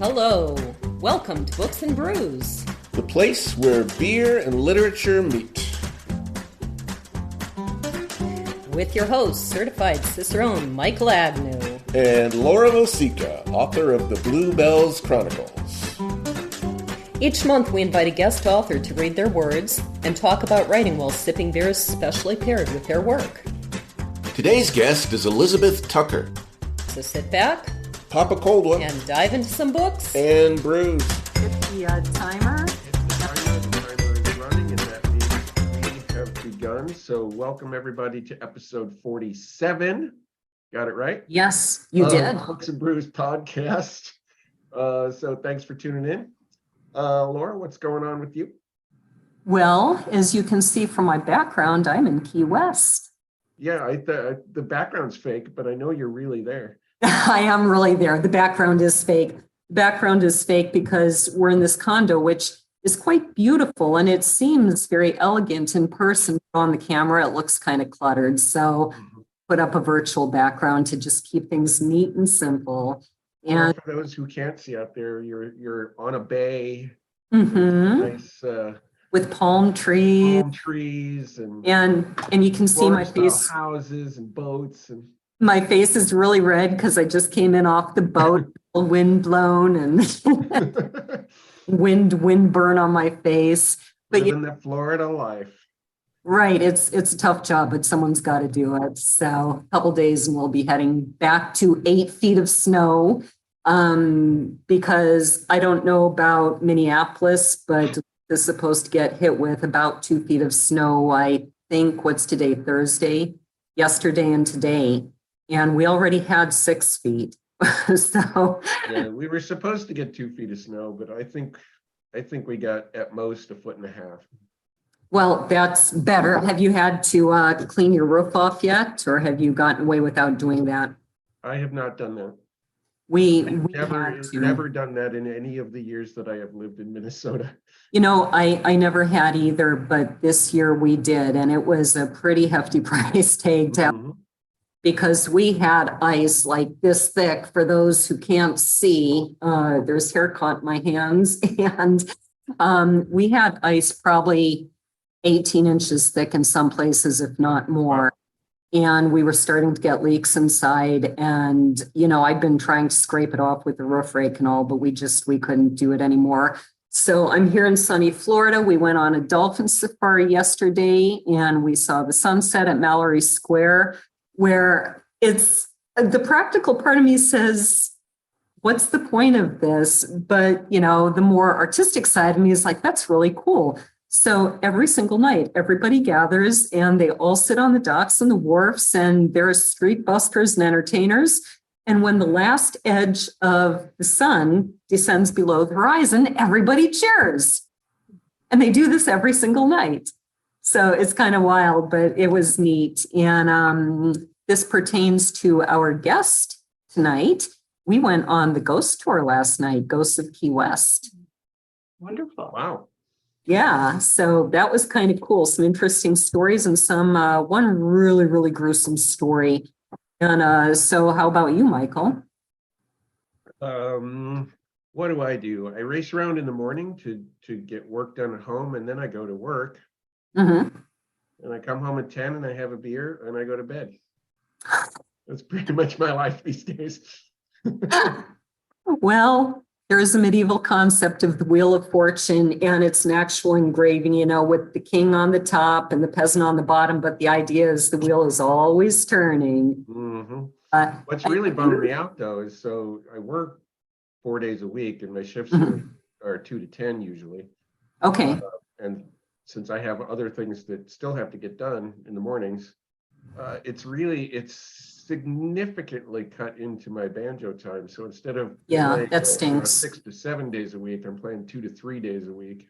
Hello, welcome to Books and Brews, the place where beer and literature meet. with your host, certified Cicerone Michael Agnew. And Laura Vosica, author of the Bluebells Chronicles. Each month we invite a guest author to read their words and talk about writing while sipping beers specially paired with their work. Today's guest is Elizabeth Tucker. So sit back, Pop a cold one, and dive into some books. and brews. Hit the timer. The timer is running, and that means we have begun. So welcome everybody to episode 47. Got it right? Yes, you did. Books and Brews podcast. So thanks for tuning in. Laura, what's going on with you? Well, as you can see from my background, I'm in Key West. Yeah, the background's fake, but I know you're really there. I am really there. The background is fake. The background is fake because we're in this condo, which is quite beautiful, and it seems very elegant in person. On the camera, it looks kind of cluttered. So put up a virtual background to just keep things neat and simple. And for those who can't see out there, you're on a bay, nice with palm trees, and you can see my face. Houses and boats and. My face is really red because I just came in off the boat, wind blown and wind burn on my face. But living the Florida life. Right, it's a tough job, but someone's got to do it. So a couple days and we'll be heading back to 8 feet of snow because I don't know about Minneapolis, but it's supposed to get hit with about 2 feet of snow. I think what's today, Thursday, yesterday and today. And we already had 6 feet. So yeah, we were supposed to get 2 feet of snow, but I think we got at most 1.5 feet. Well, that's better. Have you had to clean your roof off yet, or have you gotten away without doing that? I have not done that. We never done that in any of the years that I have lived in Minnesota. You know, I never had either, but this year we did, and it was a pretty hefty price tag to have. Because we had ice like this thick. For those who can't see, there's hair caught in my hands, and we had ice probably 18 inches thick in some places, if not more. And we were starting to get leaks inside. And, you know, I'd been trying to scrape it off with the roof rake and all, but we couldn't do it anymore. So I'm here in sunny Florida. We went on a dolphin safari yesterday, and we saw the sunset at Mallory Square, where it's the practical part of me says, what's the point of this? But, you know, the more artistic side of me is like, that's really cool. So every single night, everybody gathers and they all sit on the docks and the wharfs, and there are street buskers and entertainers. And when the last edge of the sun descends below the horizon, everybody cheers. And they do this every single night. So it's kind of wild, but it was neat. And this pertains to our guest tonight. We went on the Ghostlore last night, Ghosts of Key West. Wonderful. Wow. Yeah, so that was kind of cool. Some interesting stories and one really, really gruesome story. And so how about you, Michael? What do? I race around in the morning to get work done at home, and then I go to work. And I come home at 10 and I have a beer and I go to bed. That's pretty much my life these days. Well, there is a medieval concept of the Wheel of Fortune, and it's an actual engraving, you know, with the king on the top and the peasant on the bottom. But the idea is the wheel is always turning. What's really bumming me out, though, is so I work 4 days a week and my shifts are 2 to 10 usually. Okay. And since I have other things that still have to get done in the mornings, it's significantly cut into my banjo time. So instead of playing, that stinks. 6 to 7 days a week, I'm playing 2 to 3 days a week.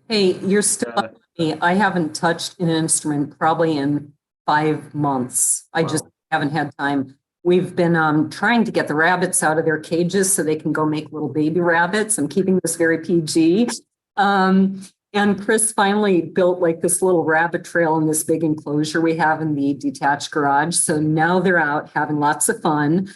Hey, you're still me. I haven't touched an instrument probably in 5 months. I just haven't had time. We've been trying to get the rabbits out of their cages so they can go make little baby rabbits. I'm keeping this very PG. And Chris finally built like this little rabbit trail in this big enclosure we have in the detached garage. So now they're out having lots of fun.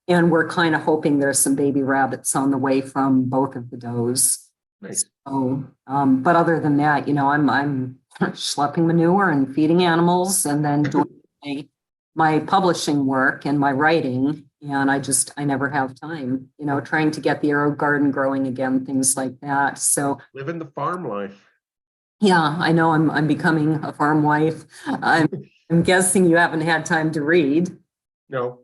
And we're kind of hoping there's some baby rabbits on the way from both of the does. Nice. So, but other than that, I'm schlepping manure and feeding animals and then doing my publishing work and my writing. And I never have time, trying to get the arrow garden growing again, things like that. So living the farm life. Yeah, I know I'm becoming a farm wife. I'm guessing you haven't had time to read. No.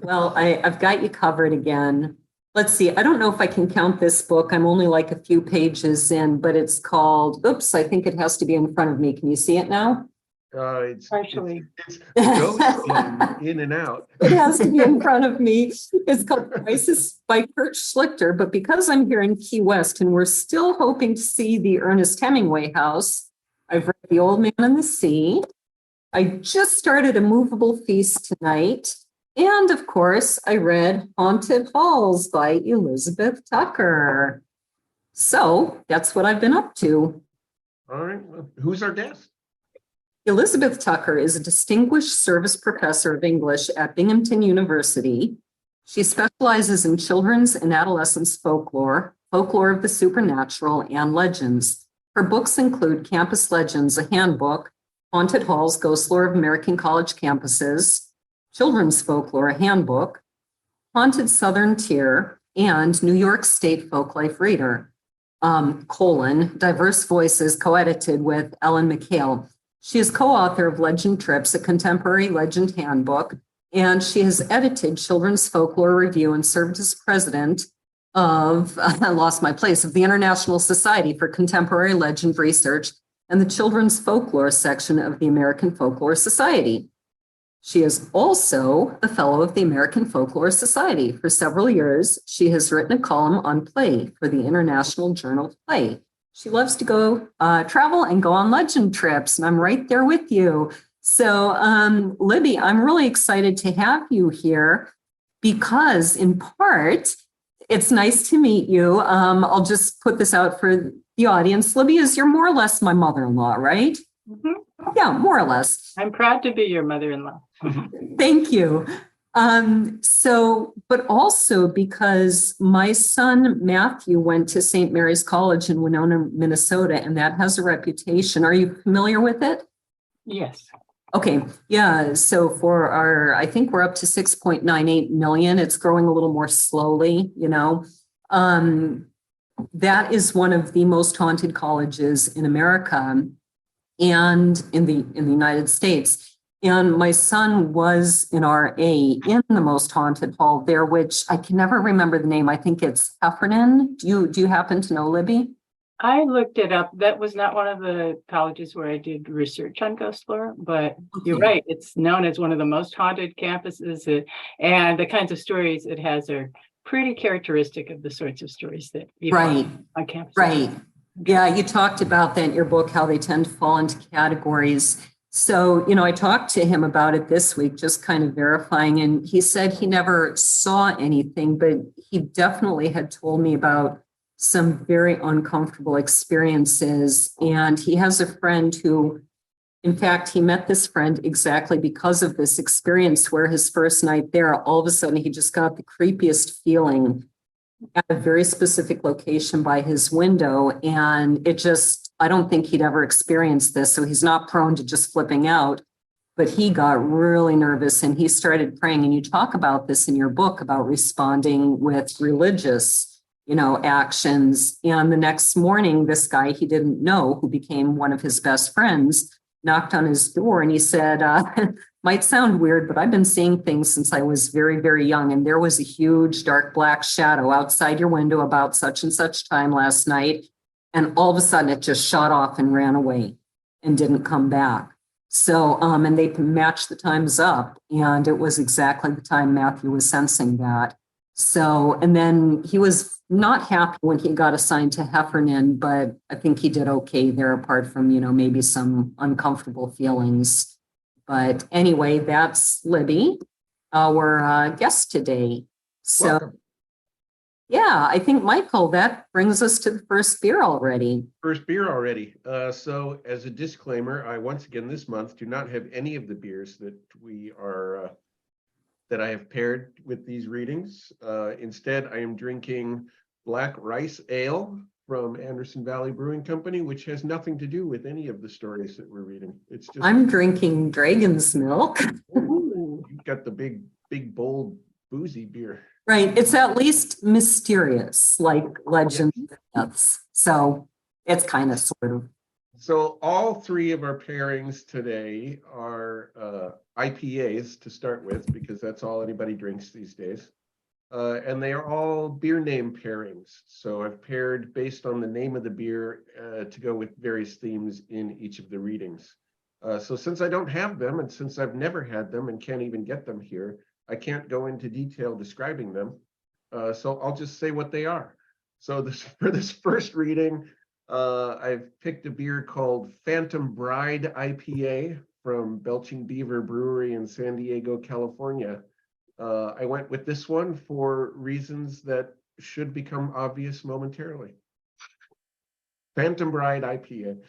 Well, I've got you covered again. Let's see. I don't know if I can count this book. I'm only like a few pages in, but it's called, oops, I think it has to be in front of me. Can you see it now? It's Partially. it's ghosting in and out. It has to be in front of me. It's called Crisis by Kurt Schlichter. But because I'm here in Key West and we're still hoping to see the Ernest Hemingway house, I've read The Old Man and the Sea. I just started A Movable Feast tonight. And of course, I read Haunted Halls by Elizabeth Tucker. So that's what I've been up to. All right. Well, who's our guest? Elizabeth Tucker is a distinguished service professor of English at Binghamton University. She specializes in children's and adolescents folklore, folklore of the supernatural, and legends. Her books include Campus Legends, a handbook, Haunted Halls, Ghostlore of American College Campuses, Children's Folklore, a handbook, Haunted Southern Tier, and New York State Folklife Reader, Diverse Voices, co-edited with Ellen McHale. She is co-author of Legend Trips, a Contemporary Legend Handbook, and she has edited Children's Folklore Review and served as president of, I lost my place, of the International Society for Contemporary Legend Research and the Children's Folklore section of the American Folklore Society. She is also a fellow of the American Folklore Society. For several years, she has written a column on play for the International Journal of Play. She loves to go travel and go on legend trips, and I'm right there with you. So, Libby, I'm really excited to have you here because, in part, it's nice to meet you. I'll just put this out for the audience. Libby is you're more or less my mother-in-law, right? Mm-hmm. Yeah, more or less. I'm proud to be your mother-in-law. Thank you. But also because my son Matthew went to St. Mary's College in Winona, Minnesota, and that has a reputation. Are you familiar with it? Yes. Okay. Yeah. So for I think we're up to 6.98 million. It's growing a little more slowly, that is one of the most haunted colleges in America and in the United States. And my son was an RA in the most haunted hall there, which I can never remember the name. I think it's Heffernan. Do you happen to know, Libby? I looked it up. That was not one of the colleges where I did research on Ghostlore, but You're right. It's known as one of the most haunted campuses, and the kinds of stories it has are pretty characteristic of the sorts of stories that you find on campus. Right. Yeah, you talked about that in your book, how they tend to fall into categories. So, I talked to him about it this week, just kind of verifying, and he said he never saw anything, but he definitely had told me about some very uncomfortable experiences. And he has a friend who, in fact, he met this friend exactly because of this experience where his first night there, all of a sudden, he just got the creepiest feeling at a very specific location by his window. And I don't think he'd ever experienced this. So he's not prone to just flipping out, but he got really nervous and he started praying. And you talk about this in your book about responding with religious, actions. And the next morning, this guy he didn't know, who became one of his best friends, knocked on his door and he said, might sound weird, but I've been seeing things since I was very, very young. And there was a huge dark black shadow outside your window about such and such time last night. And all of a sudden it just shot off and ran away and didn't come back. So, and they matched the times up and it was exactly the time Matthew was sensing that. So, and then he was not happy when he got assigned to Heffernan, but I think he did okay there apart from, maybe some uncomfortable feelings. But anyway, that's Libby, our guest today. So, welcome. Yeah, I think, Michael, that brings us to the first beer already. So as a disclaimer, I once again this month do not have any of the beers that we are that I have paired with these readings. Instead, I am drinking Black Rice Ale from Anderson Valley Brewing Company, which has nothing to do with any of the stories that we're reading. It's just I'm drinking Dragon's Milk. you've got the big, bold, boozy beer. Right. It's at least mysterious, like legends and myths. So it's kind of sort of. So all three of our pairings today are IPAs to start with, because that's all anybody drinks these days. And they are all beer name pairings. So I've paired based on the name of the beer to go with various themes in each of the readings. So since I don't have them, and since I've never had them and can't even get them here, I can't go into detail describing them. So I'll just say what they are. So for this first reading, I've picked a beer called Phantom Bride IPA from Belching Beaver Brewery in San Diego, California. I went with this one for reasons that should become obvious momentarily. Phantom Bride IPA.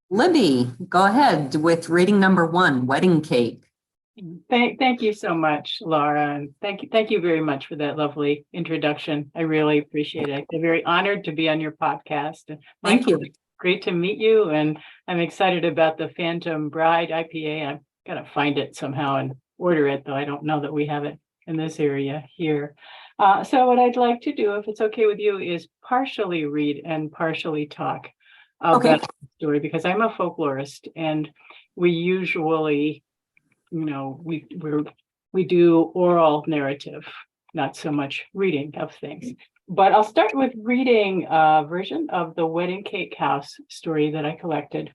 Libby, go ahead with reading number 1, Wedding Cake. Thank you so much, Laura, and thank you very much for that lovely introduction. I really appreciate it. I'm very honored to be on your podcast. Thank you. Great to meet you, and I'm excited about the Phantom Bride IPA. I've got to find it somehow and order it, though I don't know that we have it in this area here. So what I'd like to do, if it's okay with you, is partially read and partially talk about the story, because I'm a folklorist, and we usually, we do oral narrative, not so much reading of things. But I'll start with reading a version of the Wedding Cake House story that I collected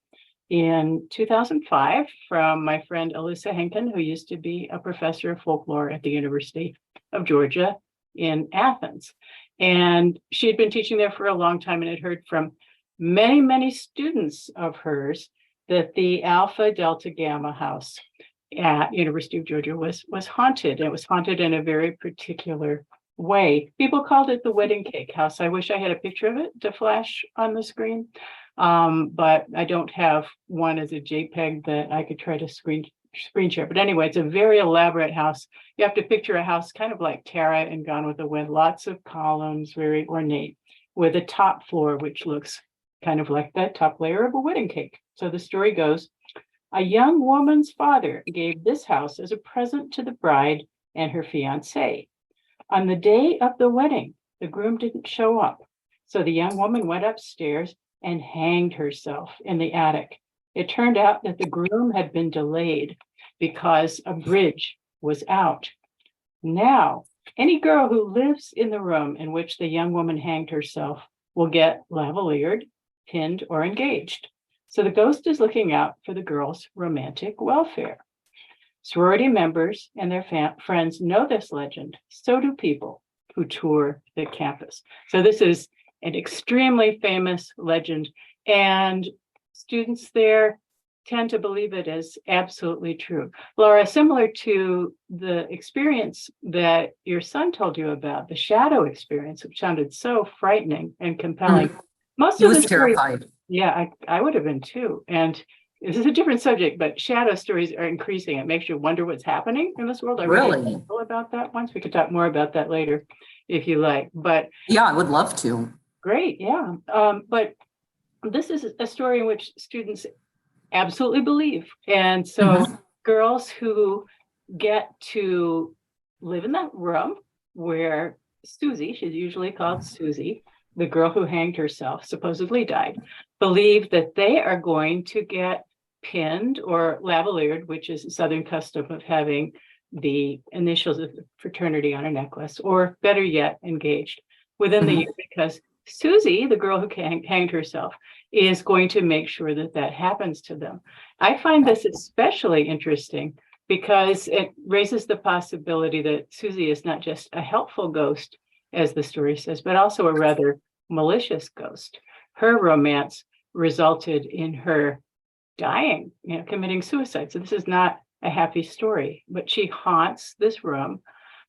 in 2005 from my friend Alyssa Henkin, who used to be a professor of folklore at the University of Georgia in Athens. And she had been teaching there for a long time and had heard from many, many students of hers that the Alpha Delta Gamma house at University of Georgia was haunted. It was haunted in a very particular way. People called it the Wedding Cake House. I wish I had a picture of it to flash on the screen, but I don't have one as a JPEG that I could try to screen share. But anyway, it's a very elaborate house. You have to picture a house kind of like Tara and Gone with the Wind, lots of columns, very ornate, with a top floor, which looks kind of like the top layer of a wedding cake. So the story goes, a young woman's father gave this house as a present to the bride and her fiancé. On the day of the wedding, the groom didn't show up. So the young woman went upstairs and hanged herself in the attic. It turned out that the groom had been delayed because a bridge was out. Now, any girl who lives in the room in which the young woman hanged herself will get lavaliered, pinned, or engaged. So the ghost is looking out for the girl's romantic welfare. Sorority members and their friends know this legend. So do people who tour the campus. So this is an extremely famous legend, and students there tend to believe it is absolutely true. Laura, similar to the experience that your son told you about, the shadow experience, which sounded so frightening and compelling. Most He of was the stories, terrified. yeah, I would have been too. And this is a different subject, but shadow stories are increasing. It makes you wonder what's happening in this world. I Really? about that once. We could talk more about that later if you like. But Yeah, I would love to. great, yeah. But this is a story in which students absolutely believe. And so girls who get to live in that room where Suzie, she's usually called Suzie, the girl who hanged herself, supposedly died, believe that they are going to get pinned or lavaliered, which is a Southern custom of having the initials of the fraternity on a necklace, or better yet, engaged within the year, because Suzie, the girl who hanged herself, is going to make sure that that happens to them. I find this especially interesting because it raises the possibility that Suzie is not just a helpful ghost, as the story says, but also a rather malicious ghost. Her romance resulted in her dying, committing suicide. So this is not a happy story, but she haunts this room,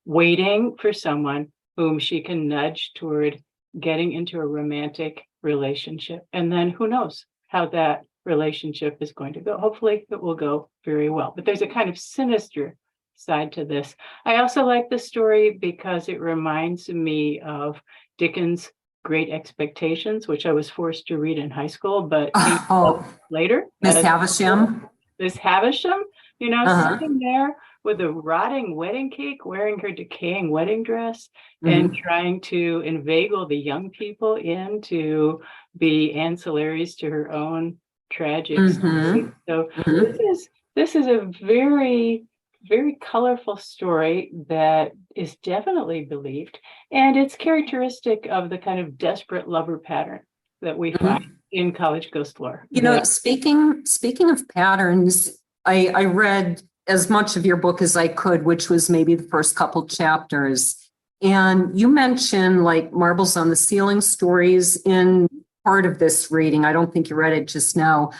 waiting for someone whom she can nudge toward getting into a romantic relationship. And then who knows how that relationship is going to go. Hopefully it will go very well. But there's a kind of sinister side to this. I also like the story because it reminds me of Dickens' Great Expectations, which I was forced to read in high school, but came out later. Miss Havisham. Miss Havisham, sitting there with a rotting wedding cake, wearing her decaying wedding dress, and trying to inveigle the young people in to be ancillaries to her own tragic story. So this is a very, very colorful story that is definitely believed, and it's characteristic of the kind of desperate lover pattern that we find in college ghost lore. Speaking of patterns, I read as much of your book as I could, which was maybe the first couple chapters. And you mentioned like marbles on the ceiling stories in part of this reading. I don't think you read it just now.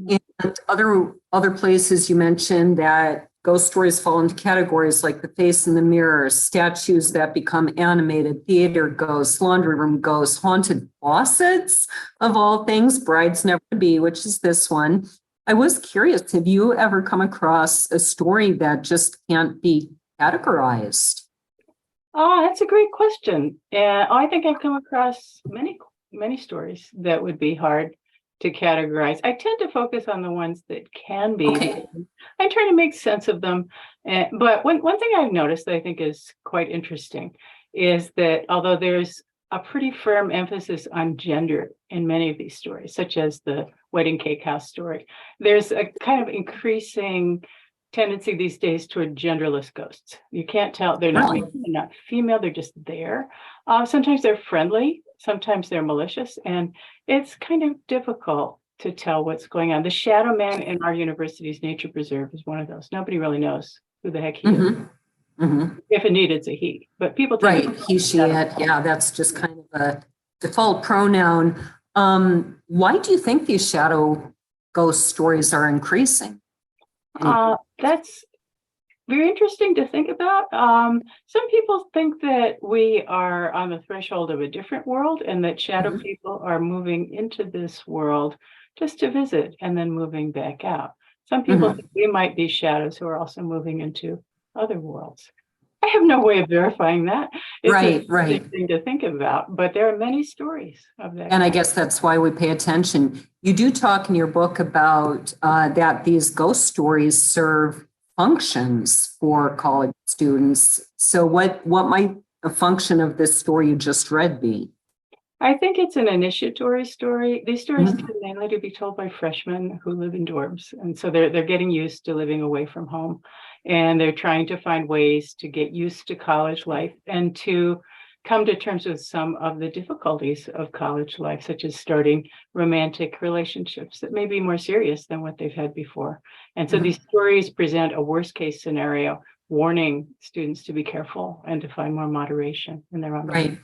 And other places you mentioned that ghost stories fall into categories like the face in the mirror, statues that become animated, theater ghosts, laundry room ghosts, haunted faucets, of all things, brides never to be, which is this one. I was curious, have you ever come across a story that just can't be categorized? Oh, that's a great question. And I think I've come across many stories that would be hard to categorize. I tend to focus on the ones that can be. Okay. I try to make sense of them. But one thing I've noticed that I think is quite interesting is that although there's a pretty firm emphasis on gender in many of these stories, such as the wedding cake house story, there's a kind of increasing tendency these days toward genderless ghosts. You can't tell, they're not female, they're just there. Sometimes they're friendly, sometimes they're malicious, and it's kind of difficult to tell what's going on. The shadow man in our university's nature preserve is one of those. Nobody really knows who the heck he is. If indeed it's a he, but people tend to he, she, it. Yeah, that's just kind of a default pronoun. Why do you think these shadow ghost stories are increasing? That's very interesting to think about. Some people think that we are on the threshold of a different world and that shadow people are moving into this world just to visit and then moving back out. Some people think we might be shadows who are also moving into other worlds. I have no way of verifying that. It's a thing to think about, but there are many stories of that. And I guess that's why we pay attention. You do talk in your book about that these ghost stories serve functions for college students. So what might a function of this story you just read be? I think it's an initiatory story. These stories tend mainly to be told by freshmen who live in dorms. And so they're getting used to living away from home. And they're trying to find ways to get used to college life and to come to terms with some of the difficulties of college life, such as starting romantic relationships that may be more serious than what they've had before. And so these stories present a worst case scenario, warning students to be careful and to find more moderation in their own life.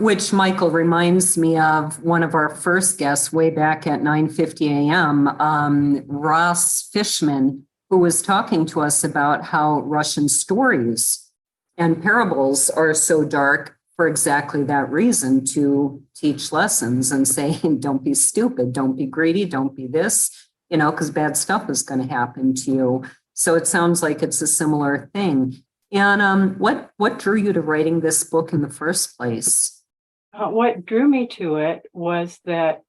Which, Michael, reminds me of one of our first guests way back at 9:50 a.m., Ross Fishman, who was talking to us about how Russian stories and parables are so dark for exactly that reason, to teach lessons and say, don't be stupid, don't be greedy, don't be this, because bad stuff is going to happen to you. So it sounds like it's a similar thing. And what drew you to writing this book in the first place? What drew me to it was that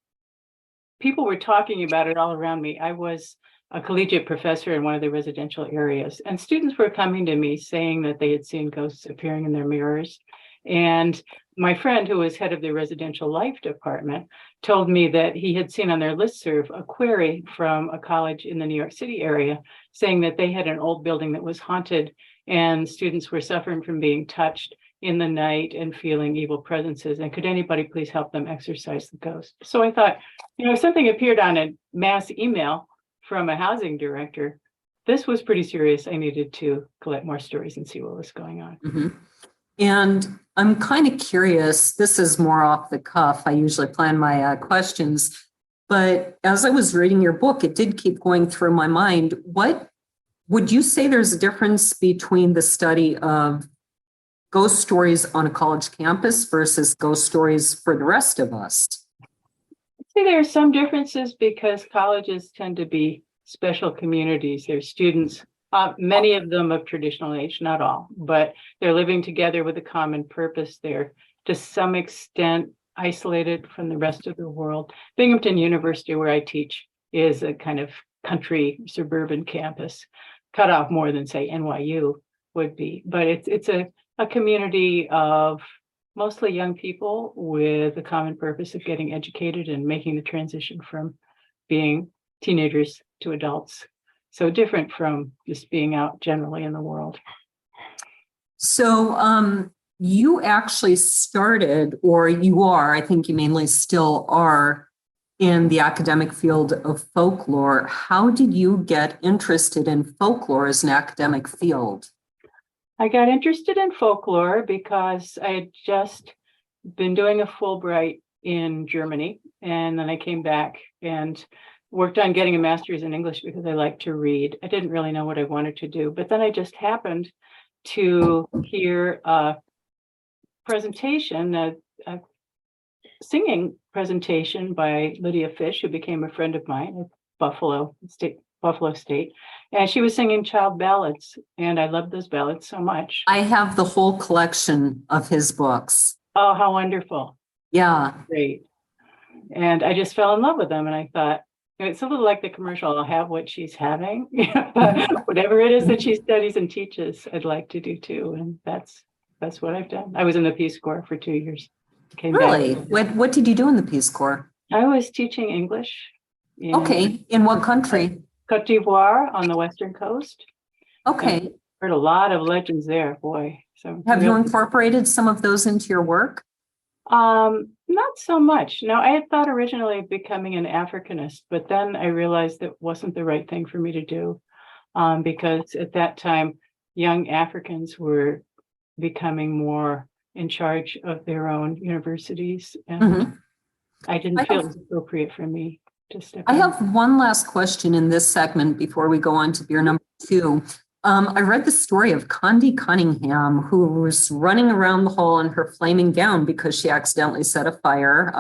people were talking about it all around me. I was a collegiate professor in one of the residential areas, and students were coming to me saying that they had seen ghosts appearing in their mirrors. And my friend, who was head of the residential life department, told me that he had seen on their listserv a query from a college in the New York City area saying that they had an old building that was haunted and students were suffering from being touched in the night and feeling evil presences. And could anybody please help them exorcise the ghost? So I thought, if something appeared on a mass email from a housing director, this was pretty serious. I needed to collect more stories and see what was going on. And I'm kind of curious, this is more off the cuff. I usually plan my questions, but as I was reading your book, it did keep going through my mind. What would you say there's a difference between the study of ghost stories on a college campus versus ghost stories for the rest of us? I'd say there are some differences because colleges tend to be special communities. There's students Many of them of traditional age, not all, but they're living together with a common purpose. They're to some extent isolated from the rest of the world. Binghamton University, where I teach, is a kind of country suburban campus, cut off more than, say, NYU would be. But it's a community of mostly young people with a common purpose of getting educated and making the transition from being teenagers to adults. So different from just being out generally in the world. So you actually started, or you are, I think you mainly still are, in the academic field of folklore. How did you get interested in folklore as an academic field? I got interested in folklore because I had just been doing a Fulbright in Germany, and then I came back and worked on getting a master's in English because I like to read. I didn't really know what I wanted to do, but then I just happened to hear a presentation, a singing presentation by Lydia Fish, who became a friend of mine at Buffalo State, and she was singing child ballads, and I loved those ballads so much. I have the whole collection of his books. Oh, how wonderful. Yeah. Great. And I just fell in love with them, and I thought, it's a little like the commercial, I'll have what she's having. Whatever it is that she studies and teaches, I'd like to do too. And that's what I've done. I was in the Peace Corps for 2 years. Really? What did you do in the Peace Corps? I was teaching English. Okay. In what country? Cote d'Ivoire on the Western coast. Okay. Heard a lot of legends there, boy. So have you incorporated some of those into your work? Not so much. No, I had thought originally of becoming an Africanist, but then I realized that wasn't the right thing for me to do, because at that time, young Africans were becoming more in charge of their own universities, and I didn't feel it was appropriate for me to step in. I have one last question in this segment before we go on to beer number 2. I read the story of Condi Cunningham, who was running around the hall in her flaming gown because she accidentally set a fire,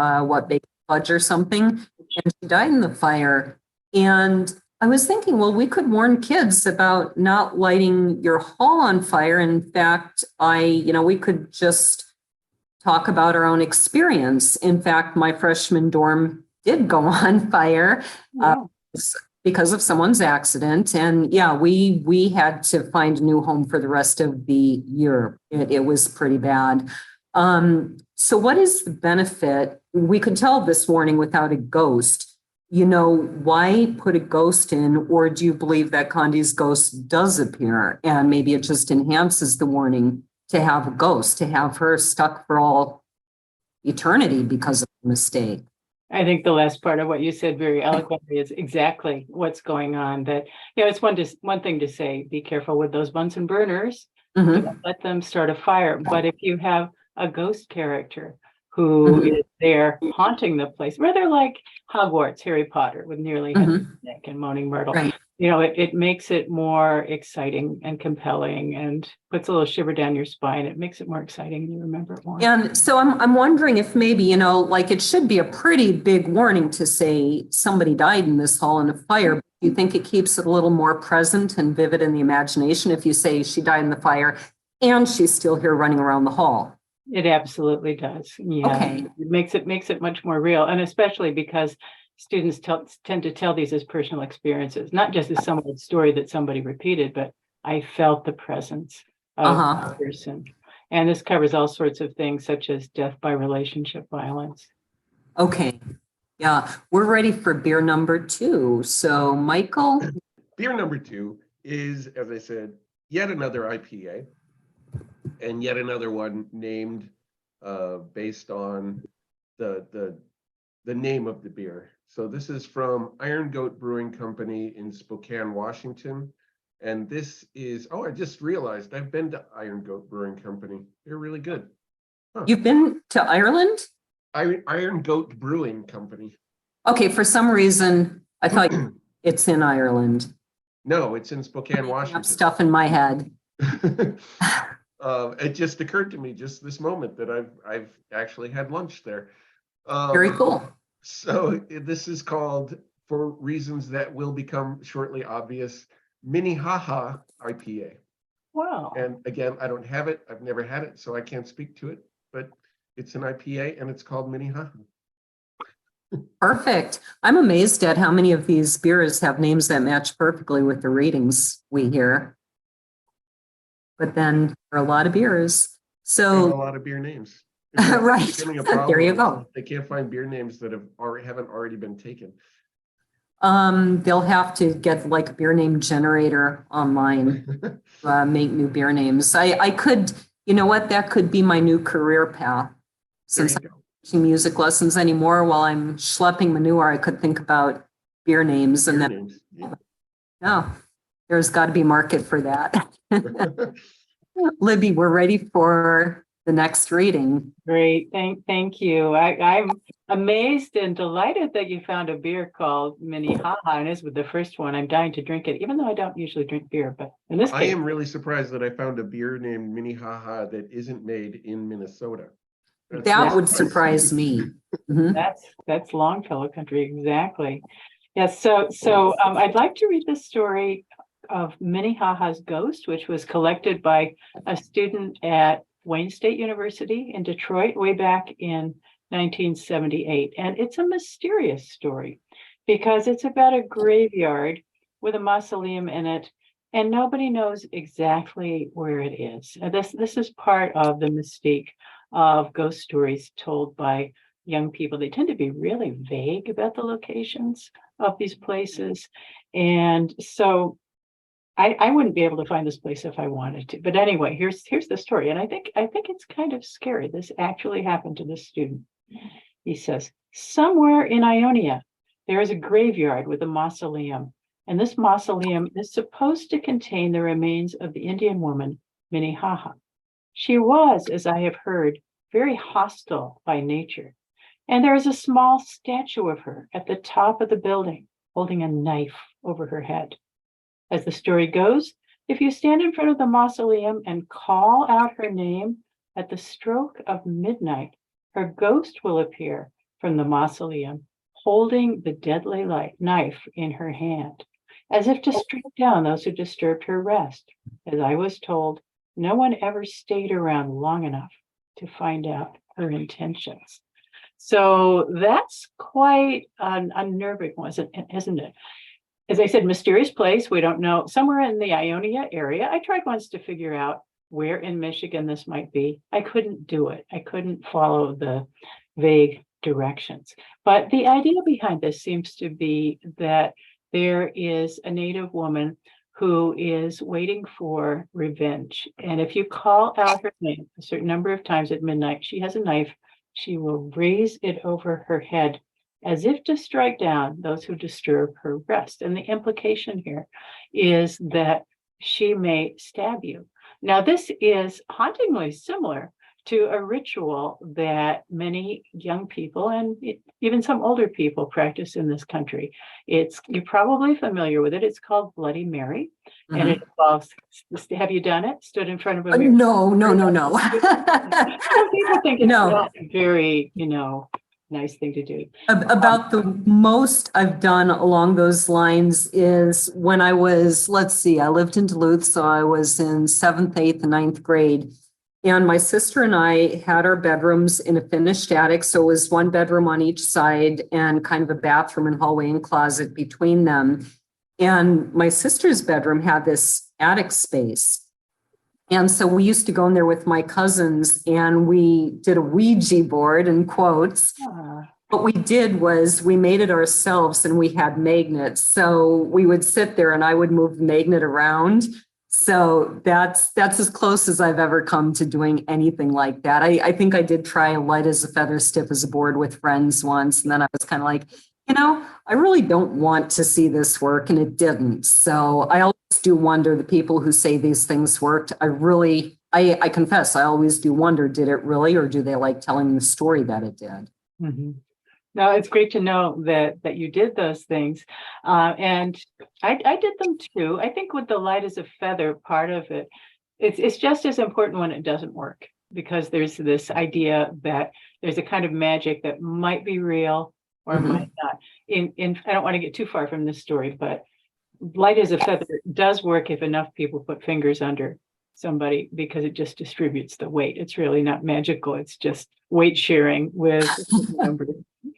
baked fudge or something, and she died in the fire. And I was thinking, well, we could warn kids about not lighting your hall on fire. In fact, we could just talk about our own experience. In fact, my freshman dorm did go on fire. Wow. Because of someone's accident. And yeah, we had to find a new home for the rest of the year. It was pretty bad. So what is the benefit? We could tell this warning without a ghost. Why put a ghost in? Or do you believe that Condi's ghost does appear? And maybe it just enhances the warning to have a ghost, to have her stuck for all eternity because of a mistake. I think the last part of what you said very eloquently is exactly what's going on. That, it's one thing to say, be careful with those Bunsen burners, don't let them start a fire. But if you have a ghost character who is there haunting the place, rather like Hogwarts, Harry Potter with nearly Nick and Moaning Myrtle, right. It makes it more exciting and compelling and puts a little shiver down your spine. It makes it more exciting. You remember it more. And so I'm wondering if maybe, it should be a pretty big warning to say somebody died in this hall in a fire. Do you think it keeps it a little more present and vivid in the imagination if you say she died in the fire and she's still here running around the hall? It absolutely does. Yeah. Okay. It makes it much more real. And especially because students tend to tell these as personal experiences, not just as some old story that somebody repeated, but I felt the presence of a person. And this covers all sorts of things such as death by relationship violence. Okay. Yeah, we're ready for beer number 2. So, Michael? Beer number 2 is, as I said, yet another IPA and yet another one named based on the name of the beer. So this is from Iron Goat Brewing Company in Spokane, Washington. And this is, I just realized I've been to Iron Goat Brewing Company. They're really good. Huh. You've been to Ireland? Iron Goat Brewing Company. Okay, for some reason, I thought it's in Ireland. No, it's in Spokane, Washington. Stuff in my head. It just occurred to me just this moment that I've actually had lunch there. Very cool. So this is called, for reasons that will become shortly obvious, Minnehaha IPA. Wow. And again, I don't have it. I've never had it, so I can't speak to it. But it's an IPA, and it's called Minnehaha. Perfect. I'm amazed at how many of these beers have names that match perfectly with the readings we hear. But then there are a lot of beers. There are a So, lot of beer names. right. Becoming a problem. There you go. They can't find beer names that haven't already been taken. They'll have to get like a beer name generator online, make new beer names. I could, you know what, that could be my new career path. Since I'm not teaching music lessons anymore, while I'm schlepping manure, I could think about beer names and then, yeah, there's got to be market for that. Libby, we're ready for the next reading. Great. Thank you. I'm amazed and delighted that you found a beer called Minnehaha, and this was the first one. I'm dying to drink it, even though I don't usually drink beer. But in this case, I am really surprised that I found a beer named Minnehaha that isn't made in Minnesota. That would surprise me. Mm-hmm. That's Longfellow country, exactly. Yes. So I'd like to read the story of Minnehaha's Ghost, which was collected by a student at Wayne State University in Detroit way back in 1978. And it's a mysterious story because it's about a graveyard with a mausoleum in it, and nobody knows exactly where it is. This is part of the mystique of ghost stories told by young people. They tend to be really vague about the locations of these places. And so I wouldn't be able to find this place if I wanted to. But anyway, here's the story. And I think it's kind of scary. This actually happened to this student. He says, somewhere in Ionia, there is a graveyard with a mausoleum. And this mausoleum is supposed to contain the remains of the Indian woman, Minnehaha. She was, as I have heard, very hostile by nature. And there is a small statue of her at the top of the building, holding a knife over her head. As the story goes, if you stand in front of the mausoleum and call out her name at the stroke of midnight, her ghost will appear from the mausoleum, holding the deadly knife in her hand, as if to strike down those who disturbed her rest. As I was told, no one ever stayed around long enough to find out her intentions. So that's quite unnerving, isn't it? As I said, mysterious place. We don't know. Somewhere in the Ionia area. I tried once to figure out where in Michigan this might be. I couldn't do it. I couldn't follow the vague directions. But the idea behind this seems to be that there is a Native woman who is waiting for revenge. And if you call out her name a certain number of times at midnight, she has a knife. She will raise it over her head as if to strike down those who disturb her rest. And the implication here is that she may stab you. Now, this is hauntingly similar to a ritual that many young people and even some older people practice in this country. You're probably familiar with it. It's called Bloody Mary. Mm-hmm. And it involves, have you done it? Stood in front of a mirror? No. Some people think it's not very, nice thing to do. About the most I've done along those lines is when I was, I lived in Duluth, so I was in 7th, 8th, and 9th grade. And my sister and I had our bedrooms in a finished attic. So it was one bedroom on each side and kind of a bathroom and hallway and closet between them. And my sister's bedroom had this attic space. And so we used to go in there with my cousins and we did a Ouija board in quotes. What we did was we made it ourselves and we had magnets. So we would sit there and I would move the magnet around. So that's as close as I've ever come to doing anything like that. I think I did try a light as a feather, stiff as a board with friends once. And then I was kind of like, I really don't want to see this work. And it didn't. So I always do wonder, the people who say these things worked, I confess, I always do wonder, did it really, or do they like telling the story that it did? Mm-hmm. No, it's great to know that you did those things. And I did them too. I think with the light as a feather part of it, it's just as important when it doesn't work, because there's this idea that there's a kind of magic that might be real or might not. I don't want to get too far from this story, but light as a feather does work if enough people put fingers under somebody, because it just distributes the weight. It's really not magical. It's just weight sharing with a number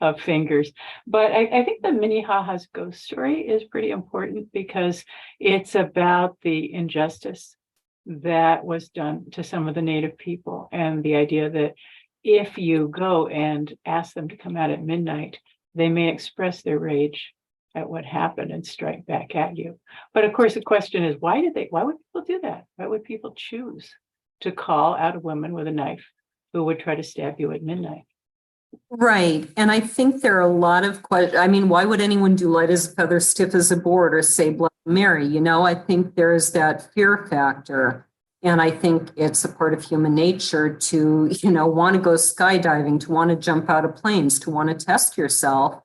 of fingers. But I think the Minnehaha's ghost story is pretty important because it's about the injustice that was done to some of the Native people, and the idea that if you go and ask them to come out at midnight, they may express their rage at what happened and strike back at you. But of course, the question is, why would people do that? Why would people choose to call out a woman with a knife who would try to stab you at midnight? Right. And I think there are a lot of questions. I mean, why would anyone do light as a feather, stiff as a board, or say Bloody Mary? You know, I think there is that fear factor. And I think it's a part of human nature to, want to go skydiving, to want to jump out of planes, to want to test yourself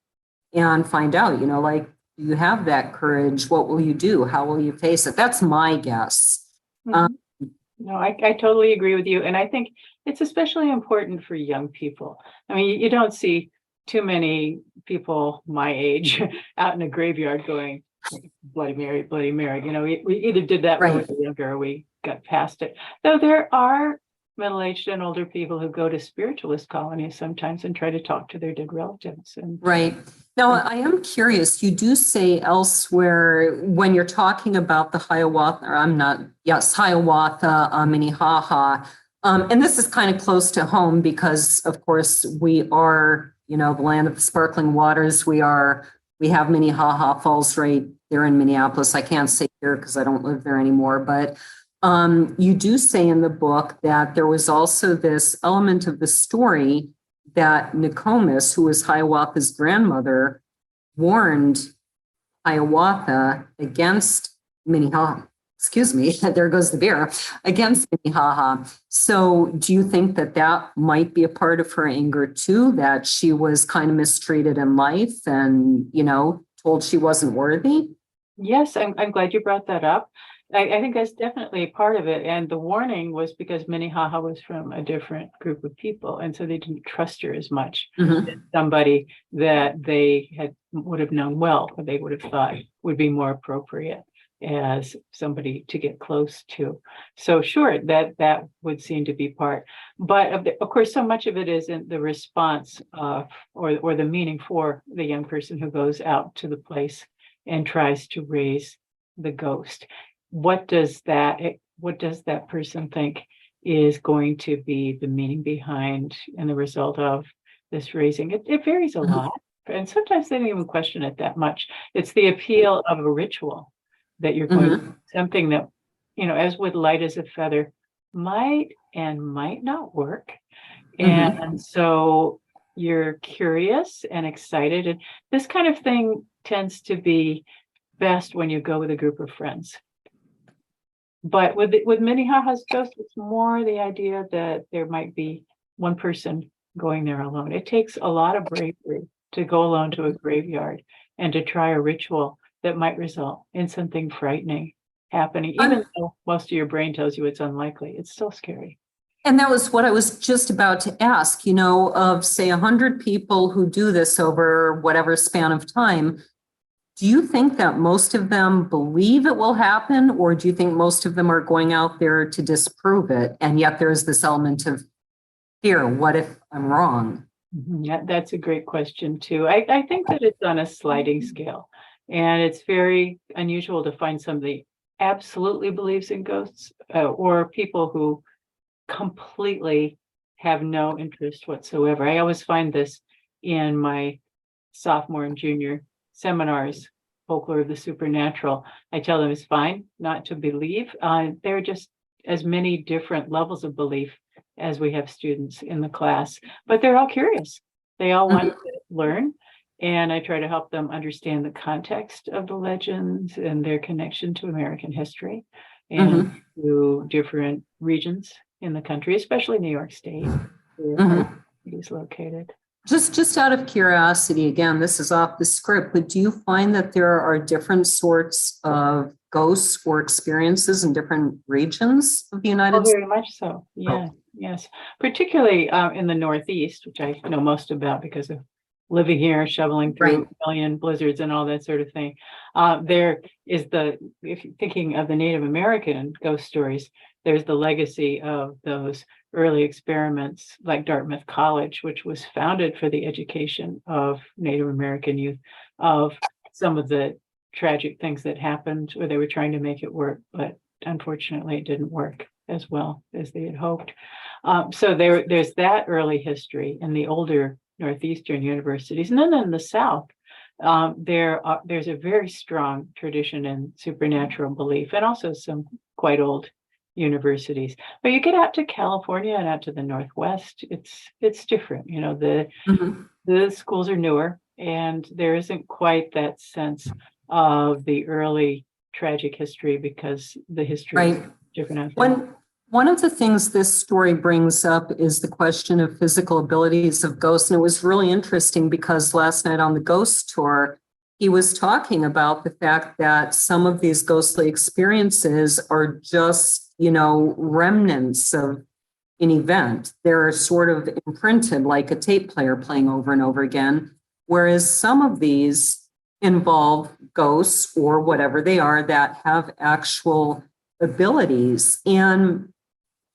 and find out, do you have that courage? What will you do? How will you face it? That's my guess. Mm-hmm. No, I totally agree with you. And I think it's especially important for young people. I mean, you don't see too many people my age out in a graveyard going, Bloody Mary, Bloody Mary. We either did that when we were younger or we got past it. Though there are middle-aged and older people who go to spiritualist colonies sometimes and try to talk to their dead relatives. Right. Now, I am curious, you do say elsewhere when you're talking about the Hiawatha, Minnehaha, and this is kind of close to home because, of course, we are, the land of the sparkling waters. We have Minnehaha Falls right there in Minneapolis. I can't say here because I don't live there anymore, but you do say in the book that there was also this element of the story that Nokomis, who was Hiawatha's grandmother, warned Hiawatha against Minnehaha. Excuse me, there goes the beer, against Minnehaha. So do you think that might be a part of her anger too, that she was kind of mistreated in life and, told she wasn't worthy? Yes, I'm glad you brought that up. I think that's definitely part of it. And the warning was because Minnehaha was from a different group of people. And so they didn't trust her as much as somebody that they would have known well, or they would have thought would be more appropriate as somebody to get close to. So sure, that would seem to be part. But of course, so much of it isn't the response or the meaning for the young person who goes out to the place and tries to raise the ghost. What does that person think is going to be the meaning behind and the result of this raising? It varies a lot. And sometimes they don't even question it that much. It's the appeal of a ritual that you're going to, something that, as with light as a feather, might and might not work. And so you're curious and excited. And this kind of thing tends to be best when you go with a group of friends. But with Minnehaha's ghost, it's more the idea that there might be one person going there alone. It takes a lot of bravery to go alone to a graveyard and to try a ritual that might result in something frightening happening, even though most of your brain tells you it's unlikely. It's still scary. And that was what I was just about to ask, of say 100 people who do this over whatever span of time. Do you think that most of them believe it will happen, or do you think most of them are going out there to disprove it? And yet there's this element of fear. What if I'm wrong? Yeah, that's a great question, too. I think that it's on a sliding scale, and it's very unusual to find somebody absolutely believes in ghosts or people who completely have no interest whatsoever. I always find this in my sophomore and junior seminars, Folklore of the Supernatural. I tell them it's fine not to believe. There are just as many different levels of belief as we have students in the class, but they're all curious. They all want to learn, and I try to help them understand the context of the legends and their connection to American history and to different regions in the country, especially New York State, where it is located. Just out of curiosity, again, this is off the script, but do you find that there are different sorts of ghosts or experiences in different regions of the United States? Very much so. Yeah, yes. Particularly in the Northeast, which I know most about because of living here, shoveling through Right. a million blizzards and all that sort of thing. There is if you're thinking of the Native American ghost stories, there's the legacy of those early experiments like Dartmouth College, which was founded for the education of Native American youth, of some of the tragic things that happened where they were trying to make it work, but unfortunately it didn't work as well as they had hoped. So there's that early history in the older Northeastern universities. And then in the South, there's a very strong tradition in supernatural belief, and also some quite old universities. But you get out to California and out to the Northwest, it's different. You know, the schools are newer, and there isn't quite that sense of the early tragic history because the history is different out there. One of the things this story brings up is the question of physical abilities of ghosts. And it was really interesting because last night on the ghost tour, he was talking about the fact that some of these ghostly experiences are just, remnants of an event. They're sort of imprinted like a tape player playing over and over again, whereas some of these involve ghosts or whatever they are that have actual abilities. And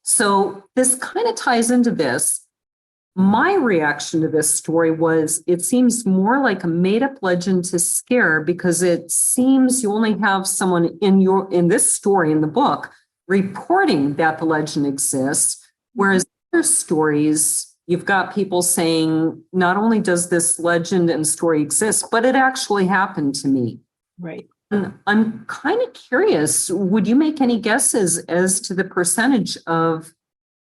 so this kind of ties into this. My reaction to this story was it seems more like a made-up legend to scare, because it seems you only have someone in this story in the book reporting that the legend exists, whereas other stories you've got people saying not only does this legend and story exist, but it actually happened to me. Right. And I'm kind of curious, would you make any guesses as to the percentage of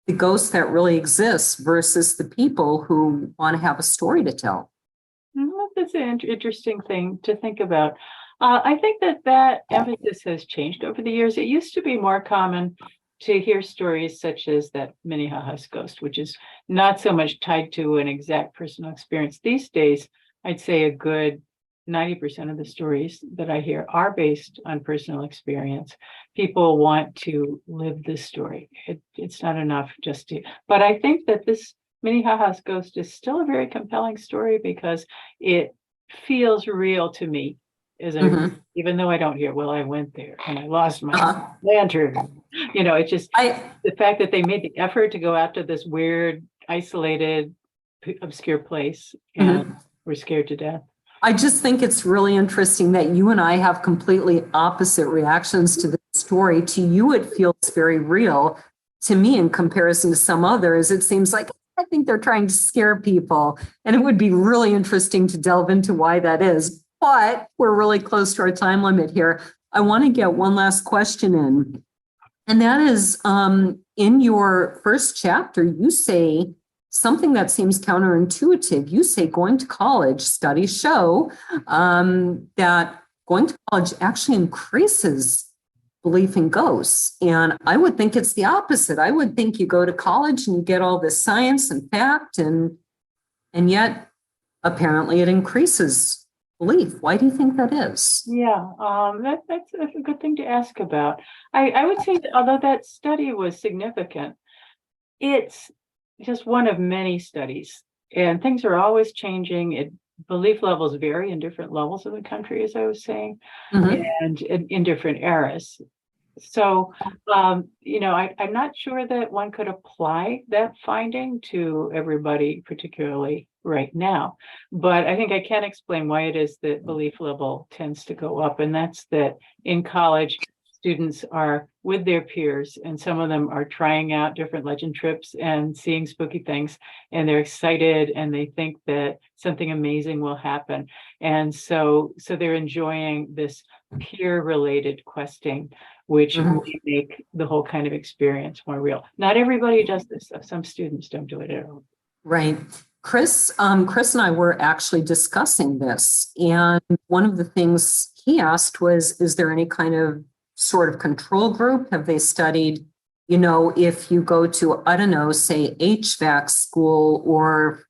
the ghosts that really exists versus the people who want to have a story to tell? That's an interesting thing to think about. I think that emphasis has changed over the years. It used to be more common to hear stories such as that Minnehaha's ghost, which is not so much tied to an exact personal experience. These days, I'd say a good 90% of the stories that I hear are based on personal experience. People want to live this story. It's not enough just to, but I think that this Minnehaha's ghost is still a very compelling story because it feels real to me. Even though I don't hear, well, I went there and I lost my lantern. It's just the fact that they made the effort to go out to this weird, isolated, obscure place and were scared to death. I just think it's really interesting that you and I have completely opposite reactions to this story. To you, it feels very real. To me, in comparison to some others, it seems like I think they're trying to scare people. And it would be really interesting to delve into why that is. But we're really close to our time limit here. I want to get one last question in. And that is, in your first chapter, you say something that seems counterintuitive. You say going to college, studies show that going to college actually increases belief in ghosts. And I would think it's the opposite. I would think you go to college and you get all this science and fact, and yet apparently it increases belief. Why do you think that is? Yeah, that's a good thing to ask about. I would say that although that study was significant, it's just one of many studies, and things are always changing. Belief levels vary in different levels of the country, as I was saying, and in different eras. So, I'm not sure that one could apply that finding to everybody, particularly right now. But I think I can explain why it is that belief level tends to go up. And that's that in college, students are with their peers, and some of them are trying out different legend trips and seeing spooky things, and they're excited and they think that something amazing will happen. And so they're enjoying this peer-related questing, which will make the whole kind of experience more real. Not everybody does this. Some students don't do it at all. Right. Chris and I were actually discussing this. And one of the things he asked was, is there any kind of sort of control group? Have they studied, if you go to, I don't know, say HVAC school or,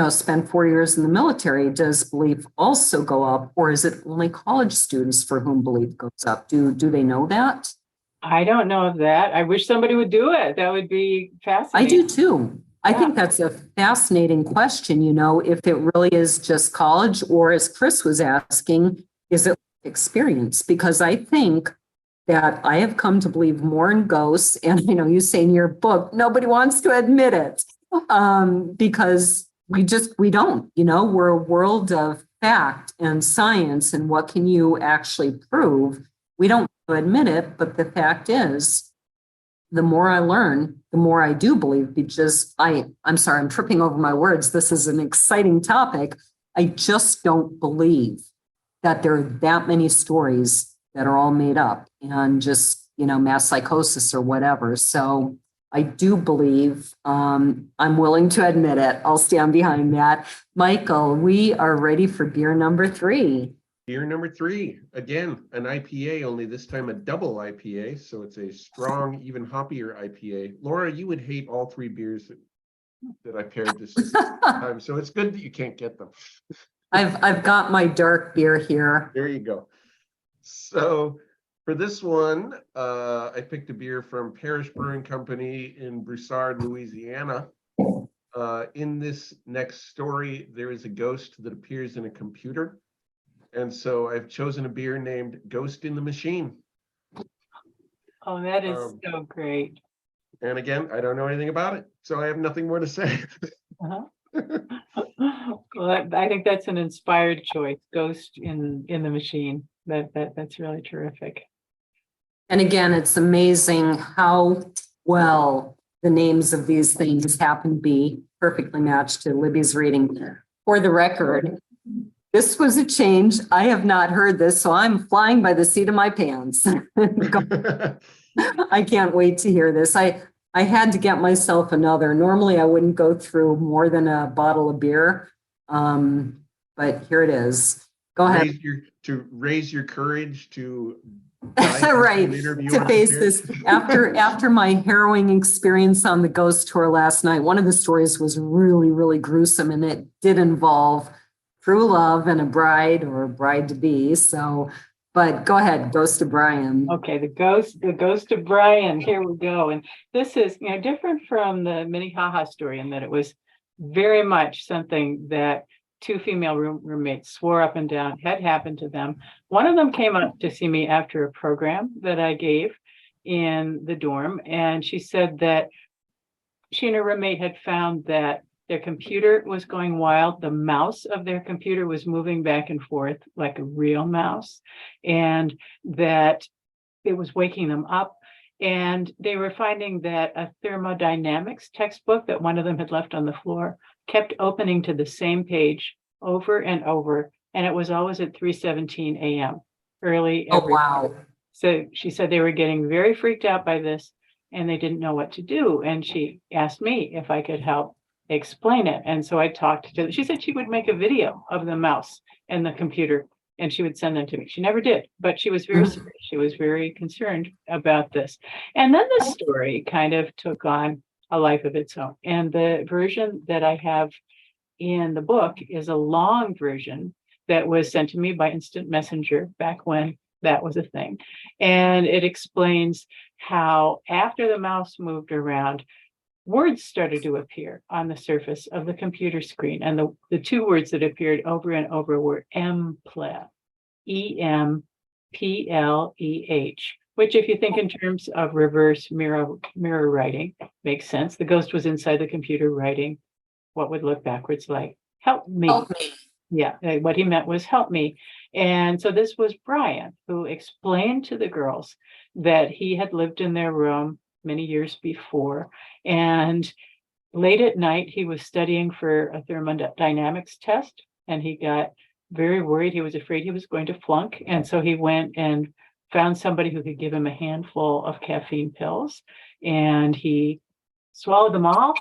spend 4 years in the military, does belief also go up? Or is it only college students for whom belief goes up? Do they know that? I don't know of that. I wish somebody would do it. That would be fascinating. I do too. I think that's a fascinating question, if it really is just college, or as Chris was asking, is it experience? Because I think that I have come to believe more in ghosts, and you say in your book, nobody wants to admit it, because we don't, we're a world of fact and science, and what can you actually prove? We don't admit it, but the fact is, the more I learn, the more I do believe, because I'm sorry, I'm tripping over my words. This is an exciting topic. I just don't believe that there are that many stories that are all made up and just, mass psychosis or whatever. So I do believe, I'm willing to admit it. I'll stand behind that. Michael, we are ready for beer number 3. Beer number 3, again, an IPA, only this time a double IPA. So it's a strong, even hoppier IPA. Laura, you would hate all 3 beers that I paired this time. So it's good that you can't get them. I've got my dark beer here. There you go. So for this one, I picked a beer from Parish Brewing Company in Broussard, Louisiana. In this next story, there is a ghost that appears in a computer. And so I've chosen a beer named Ghost in the Machine. Oh, that is so great. And again, I don't know anything about it, so I have nothing more to say. Well, I think that's an inspired choice, Ghost in the Machine. That's really terrific. And again, it's amazing how well the names of these things happen to be perfectly matched to Libby's reading. For the record, this was a change. I have not heard this, so I'm flying by the seat of my pants. I can't wait to hear this. I had to get myself another. Normally, I wouldn't go through more than a bottle of beer, but here it is. Go ahead. Raise your courage to right, to face this. After my harrowing experience on the ghost tour last night, one of the stories was really, really gruesome, and it did involve true love and a bride or bride-to-be. So, but go ahead, Ghost of Brian. Okay, the ghost of Brian. Here we go. And this is, different from the Minnehaha story in that it was very much something that 2 female roommates swore up and down had happened to them. One of them came up to see me after a program that I gave in the dorm, and she said that she and her roommate had found that their computer was going wild. The mouse of their computer was moving back and forth like a real mouse, and that it was waking them up. And they were finding that a thermodynamics textbook that one of them had left on the floor kept opening to the same page over and over. And it was always at 3:17 a.m. early. Oh, wow. So she said they were getting very freaked out by this and they didn't know what to do. And she asked me if I could help explain it. And so I talked to, she said she would make a video of the mouse and the computer and she would send them to me. She never did, but she was very serious. She was very concerned about this. And then the story kind of took on a life of its own. And the version that I have in the book is a long version that was sent to me by instant messenger back when that was a thing. And it explains how after the mouse moved around, words started to appear on the surface of the computer screen. And the 2 words that appeared over and over were empleh, E-M-P-L-E-H, which if you think in terms of reverse mirror writing, makes sense. The ghost was inside the computer writing what would look backwards like, help me. Help me. Yeah, what he meant was help me. And so this was Brian, who explained to the girls that he had lived in their room many years before. And late at night, he was studying for a thermodynamics test, and he got very worried. He was afraid he was going to flunk. And so he went and found somebody who could give him a handful of caffeine pills, and he swallowed them all.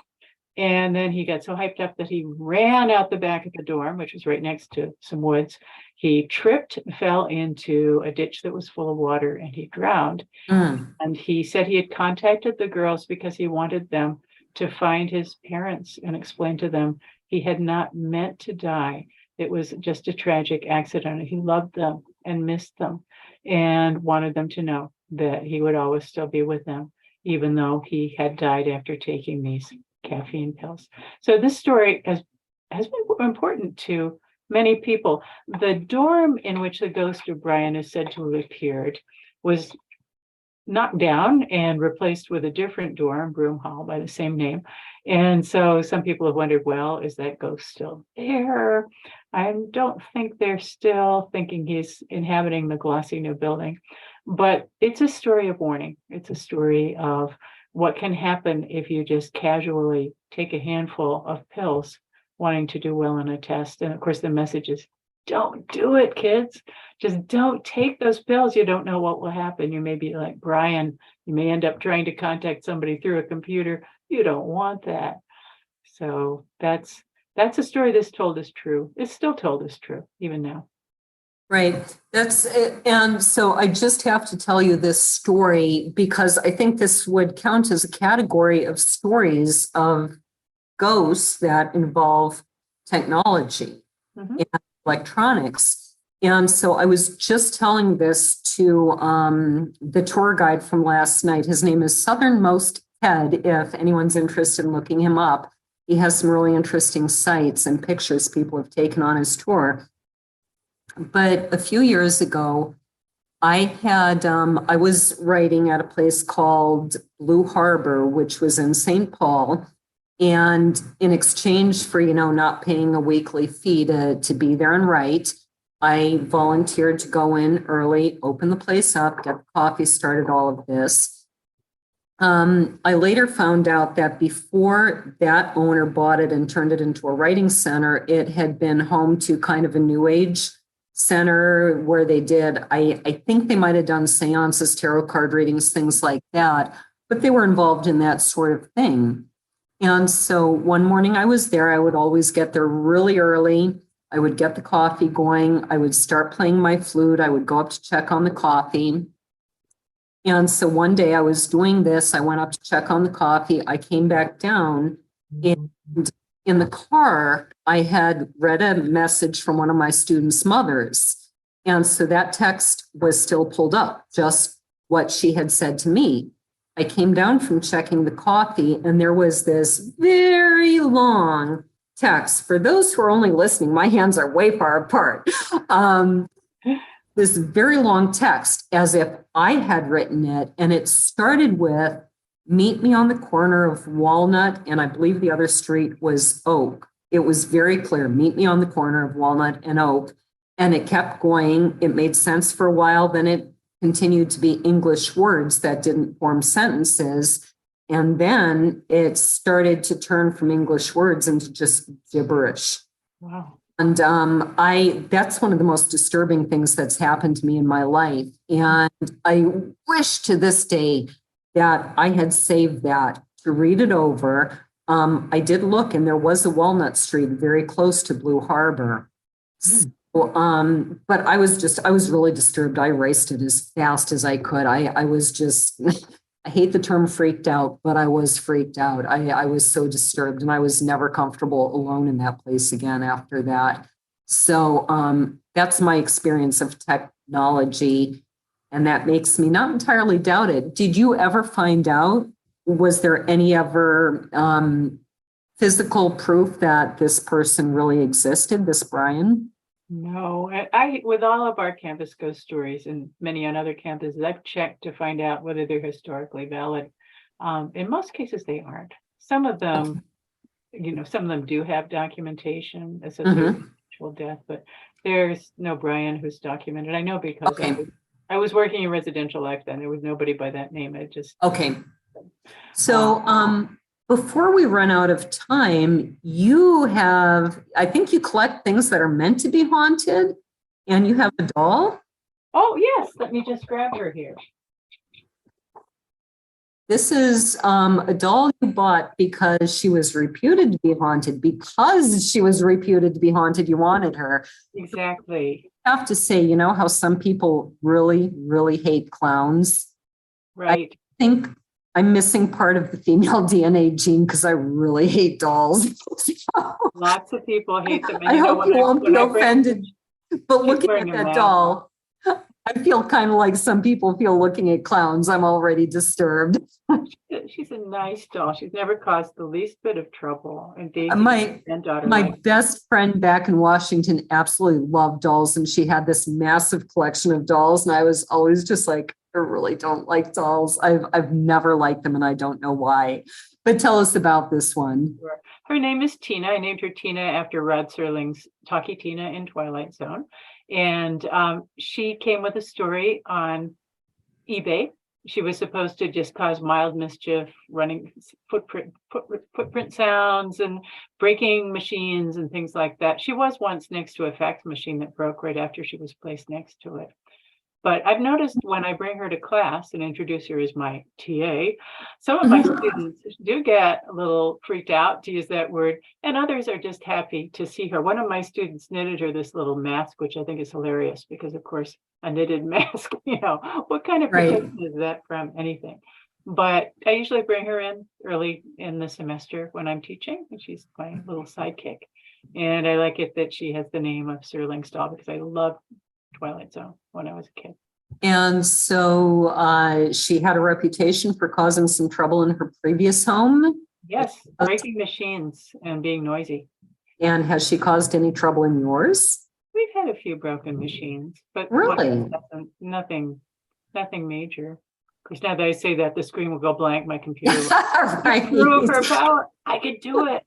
And then he got so hyped up that he ran out the back of the dorm, which was right next to some woods. He tripped, fell into a ditch that was full of water, and he drowned. And he said he had contacted the girls because he wanted them to find his parents and explain to them he had not meant to die. It was just a tragic accident. He loved them and missed them and wanted them to know that he would always still be with them, even though he had died after taking these caffeine pills. So this story has been important to many people. The dorm in which the ghost of Brian is said to have appeared was knocked down and replaced with a different dorm, Broom Hall, by the same name. And so some people have wondered, well, is that ghost still there? I don't think they're still thinking he's inhabiting the glossy new building. But it's a story of warning. It's a story of what can happen if you just casually take a handful of pills wanting to do well on a test. And of course, the message is, don't do it, kids. Just don't take those pills. You don't know what will happen. You may be like Brian. You may end up trying to contact somebody through a computer. You don't want that. So that's a story that's told as true. It's still told as true, even now. Right. That's it. And so I just have to tell you this story because I think this would count as a category of stories of ghosts that involve technology and electronics. And so I was just telling this to the tour guide from last night. His name is Southernmost Ted, if anyone's interested in looking him up. He has some really interesting sites and pictures people have taken on his tour. But a few years ago, I was writing at a place called Blue Harbor, which was in St. Paul. And in exchange for, not paying a weekly fee to be there and write, I volunteered to go in early, open the place up, get the coffee started, all of this. I later found out that before that owner bought it and turned it into a writing center, it had been home to kind of a new age center where they did, I think they might have done seances, tarot card readings, things like that, but they were involved in that sort of thing. And so one morning I was there. I would always get there really early. I would get the coffee going. I would start playing my flute. I would go up to check on the coffee. And so one day I was doing this. I went up to check on the coffee. I came back down, and in the car, I had read a message from one of my students' mothers. And so that text was still pulled up, just what she had said to me. I came down from checking the coffee, and there was this very long text. For those who are only listening, my hands are way far apart. This very long text, as if I had written it, and it started with, "Meet me on the corner of Walnut," and I believe the other street was Oak. It was very clear, "Meet me on the corner of Walnut and Oak." And it kept going. It made sense for a while. Then it continued to be English words that didn't form sentences. And then it started to turn from English words into just gibberish. Wow. And that's one of the most disturbing things that's happened to me in my life. And I wish to this day that I had saved that to read it over. I did look, and there was a Walnut Street very close to Blue Harbor. So, but I was really disturbed. I erased it as fast as I could. I was just, I hate the term freaked out, but I was freaked out. I was so disturbed, and I was never comfortable alone in that place again after that. So that's my experience of technology, and that makes me not entirely doubt it. Did you ever find out, was there any ever physical proof that this person really existed, this Brian? No, I with all of our campus ghost stories and many on other campuses, I've checked to find out whether they're historically valid. In most cases, they aren't. Some of them, some of them do have documentation associated with actual death, but there's no Brian who's documented. I know because I was working in residential life then. There was nobody by that name. It just So before we run out of time, I think you collect things that are meant to be haunted, and you have a doll. Oh, yes. Let me just grab her here. This is a doll you bought because she was reputed to be haunted. Because she was reputed to be haunted, you wanted her. Exactly. I have to say, how some people really, really hate clowns. Right. I think I'm missing part of the female DNA gene because I really hate dolls. Lots of people hate them. I hope you won't be offended. But looking at that doll, I feel kind of like some people feel looking at clowns. I'm already disturbed. she's a nice doll. She's never caused the least bit of trouble. And Daisy, My granddaughter, my best friend back in Washington absolutely loved dolls, and she had this massive collection of dolls. And I was always just like, I really don't like dolls. I've never liked them, and I don't know why. But tell us about this one. Her name is Tina. I named her Tina after Rod Serling's Talkie Tina in Twilight Zone. And she came with a story on eBay. She was supposed to just cause mild mischief, running footprint sounds and breaking machines and things like that. She was once next to a fax machine that broke right after she was placed next to it. But I've noticed when I bring her to class and introduce her as my TA, some of my students do get a little freaked out, to use that word, and others are just happy to see her. One of my students knitted her this little mask, which I think is hilarious because, of course, a knitted mask, what kind of protection is that from anything? But I usually bring her in early in the semester when I'm teaching, and she's my little sidekick. And I like it that she has the name of Serling's doll because I loved Twilight Zone when I was a kid. And so she had a reputation for causing some trouble in her previous home. Yes, breaking machines and being noisy. And has she caused any trouble in yours? We've had a few broken machines, but really nothing major. Of course, now that I say that, the screen will go blank. My computer will right. prove her power. I could do it.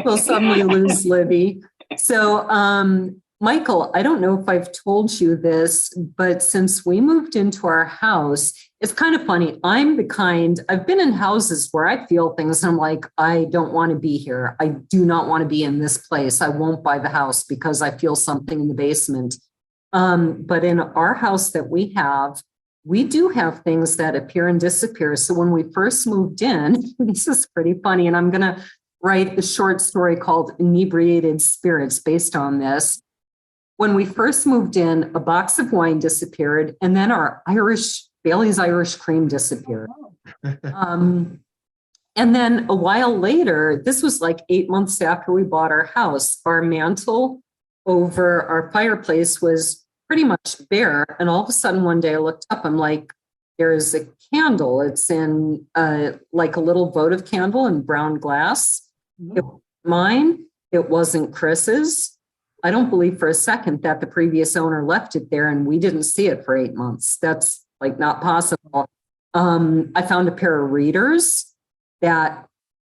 We'll suddenly lose Libby. So Michael, I don't know if I've told you this, but since we moved into our house, it's kind of funny. I've been in houses where I feel things and I'm like, I don't want to be here. I do not want to be in this place. I won't buy the house because I feel something in the basement. But in our house that we do have things that appear and disappear. So when we first moved in, this is pretty funny, and I'm going to write a short story called Inebriated Spirits based on this. When we first moved in, a box of wine disappeared, and then our Bailey's Irish cream disappeared. And then a while later, this was like 8 months after we bought our house, our mantle over our fireplace was pretty much bare. And all of a sudden, one day I looked up, I'm like, there's a candle. It's in like a little votive candle in brown glass. It wasn't mine. It wasn't Chris's. I don't believe for a second that the previous owner left it there and we didn't see it for 8 months. That's like not possible. I found a pair of readers that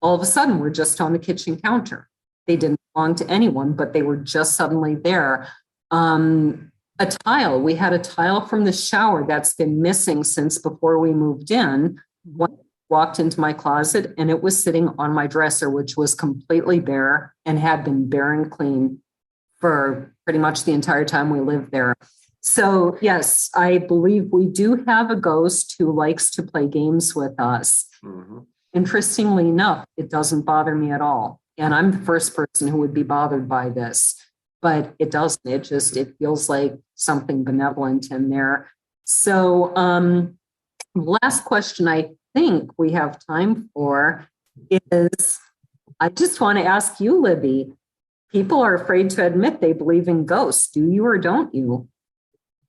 all of a sudden were just on the kitchen counter. They didn't belong to anyone, but they were just suddenly there. A tile, we had a tile from the shower that's been missing since before we moved in. Walked into my closet and it was sitting on my dresser, which was completely bare and had been bare and clean for pretty much the entire time we lived there. So yes, I believe we do have a ghost who likes to play games with us. Mm-hmm. Interestingly enough, it doesn't bother me at all. And I'm the first person who would be bothered by this, but it doesn't. It feels like something benevolent in there. So last question I think we have time for is, I just want to ask you, Libby, people are afraid to admit they believe in ghosts. Do you or don't you?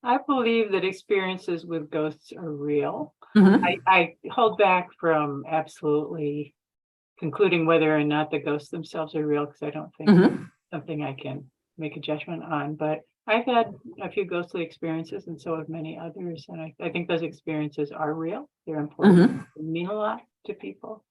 I believe that experiences with ghosts are real. Mm-hmm. I hold back from absolutely concluding whether or not the ghosts themselves are real because I don't think it's something I can make a judgment on. But I've had a few ghostly experiences and so have many others. And I think those experiences are real. They're important. They mean a lot to people.